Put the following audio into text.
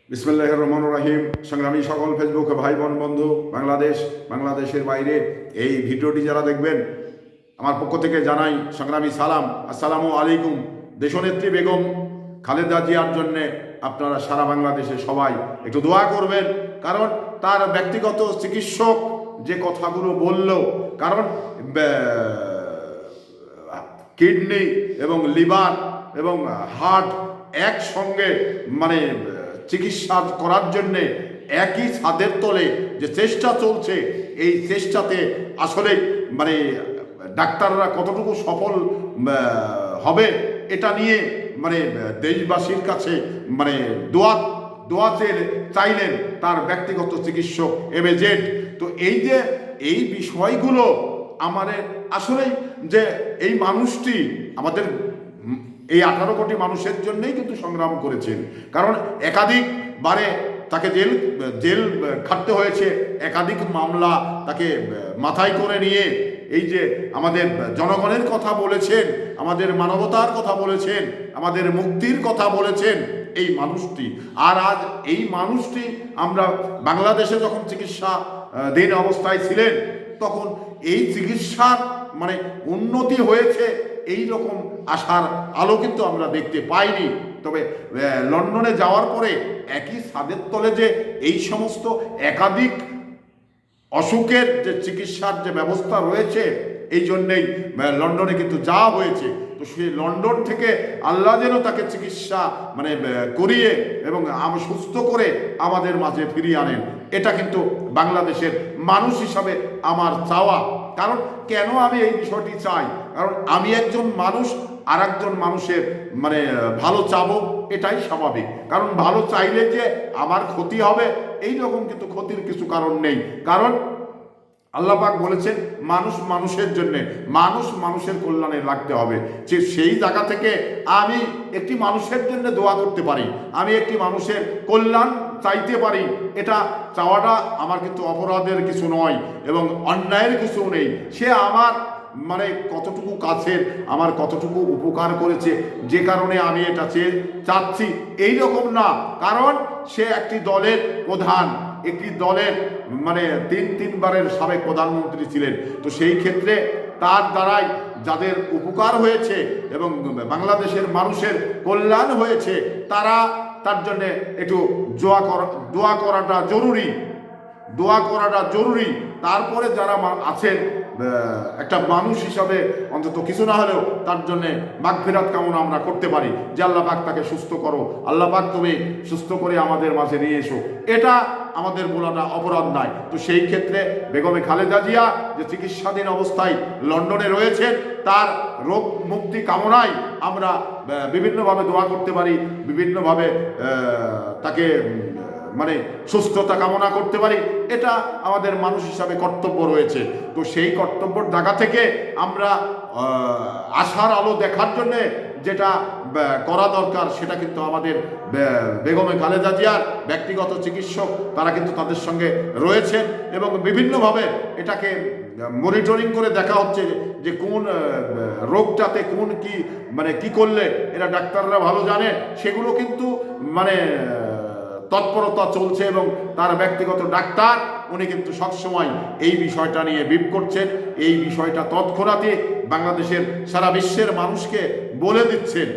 বিসমিল্লাহির রহমানির রহিম। সংগ্রামী সকল ফেসবুক ভাই বোন বন্ধু, বাংলাদেশের বাইরে এই ভিডিওটি যারা দেখবেন, আমার পক্ষ থেকে জানাই সংগ্রামী সালাম, আসসালামু আলাইকুম। দেশনেত্রী বেগম খালেদা জিয়ার জন্যে আপনারা সারা বাংলাদেশে সবাই একটু দোয়া করবেন, কারণ তার ব্যক্তিগত চিকিৎসক যে কথাগুলো বলল, কারণ কিডনি এবং লিভার এবং হার্ট একসঙ্গে মানে চিকিৎসা করার জন্যে একই ছাদের তলে যে চেষ্টা চলছে, এই চেষ্টাতে আসলে মানে ডাক্তাররা কতটুকু সফল হবে এটা নিয়ে মানে দেশবাসীর কাছে মানে দোয়া চাইলেন তার ব্যক্তিগত চিকিৎসক MAZ। তো এই বিষয়গুলো আমাদের আসলেই যে এই মানুষটি আমাদের এই 18 কোটি মানুষের জন্যই কিন্তু সংগ্রাম করেছেন, কারণ একাধিকবারে তাকে জেল খাটতে হয়েছে, একাধিক মামলা তাকে মাথায় করে নিয়ে এই যে আমাদের জনগণের কথা বলেছেন, আমাদের মানবতার কথা বলেছেন, আমাদের মুক্তির কথা বলেছেন এই মানুষটি। আর আজ এই মানুষটি আমরা বাংলাদেশে যখন চিকিৎসাধীন অবস্থায় ছিলেন, তখন এই চিকিৎসার মানে উন্নতি হয়েছে এই রকম আশার আলো কিন্তু আমরা দেখতে পাইনি। তবে লন্ডনে যাওয়ার পরে একই ছাদের তলে যে এই সমস্ত একাধিক অসুখের যে চিকিৎসার যে ব্যবস্থা রয়েছে, এই জন্যেই লন্ডনে কিন্তু যাওয়া হয়েছে। তো সেই লন্ডন থেকে আল্লাহ যেন তাকে চিকিৎসা মানে করিয়ে এবং সুস্থ করে আমাদের মাঝে ফিরিয়ে আনেন, এটা কিন্তু বাংলাদেশের মানুষ হিসাবে আমার চাওয়া। কারণ কেন আমি এই বিষয়টি চাই, কারণ আমি একজন মানুষ আর একজন মানুষের মানে ভালো চাবো, এটাই স্বাভাবিক। কারণ ভালো চাইলে যে আমার ক্ষতি হবে এই রকম কিন্তু ক্ষতির কিছু কারণ নেই, কারণ আল্লাহ পাক বলেছেন মানুষ মানুষের জন্যে, মানুষ মানুষের কল্যাণে লাগতে হবে। যে সেই জায়গা থেকে আমি একটি মানুষের জন্য দোয়া করতে পারি, আমি একটি মানুষের কল্যাণ চাইতে পারি, এটা চাওয়াটা আমার কিন্তু অপরাধের কিছু নয় এবং অন্যায়ের কিছু নেই। সে আমার মানে কতটুকু কাছের, আমার কতটুকু উপকার করেছে যে কারণে আমি এটা চাচ্ছি এই রকম না, কারণ সে একটি দলের প্রধান, একটি দলের মানে তিনবারের সাবেক প্রধানমন্ত্রী ছিলেন। তো সেই ক্ষেত্রে তার দ্বারাই যাদের উপকার হয়েছে এবং বাংলাদেশের মানুষের কল্যাণ হয়েছে, তার জন্যে একটু দোয়া করাটা জরুরি। তারপরে যারা আছেন একটা মানুষ হিসাবে অন্তত কিছু না হলেও তার জন্যে মাগফিরাত কামনা আমরা করতে পারি যে আল্লাহ পাক তাকে সুস্থ করো, আল্লাহ পাক তুমি সুস্থ করে আমাদের মাঝে নিয়ে এসো, এটা আমাদের বলাটা অপরাধ নয়। তো সেই ক্ষেত্রে বেগমে খালেদা জিয়া যে চিকিৎসাধীন অবস্থায় লন্ডনে রয়েছেন, তার রোগ মুক্তি কামনায় আমরা বিভিন্নভাবে দোয়া করতে পারি, বিভিন্নভাবে তাকে মানে সুস্থতা কামনা করতে পারি, এটা আমাদের মানুষ হিসাবে কর্তব্য রয়েছে। তো সেই কর্তব্যের জায়গা থেকে আমরা আশার আলো দেখার জন্যে যেটা করা দরকার, সেটা কিন্তু আমাদের বেগমে খালেদা জিয়ার ব্যক্তিগত চিকিৎসক তারা কিন্তু তাদের সঙ্গে রয়েছেন এবং বিভিন্নভাবে এটাকে মনিটরিং করে দেখা হচ্ছে যে কোন রোগটাতে কোন কি করলে এরা ডাক্তাররা ভালো জানে, সেগুলো কিন্তু মানে তৎপরতা চলছে এবং তার ব্যক্তিগত ডাক্তার উনি কিন্তু সবসময় এই বিষয়টা নিয়ে ব্রিফ করছেন, এই বিষয়টা তৎক্ষণাৎই বাংলাদেশের সারা বিশ্বের মানুষকে বলে দিচ্ছেন।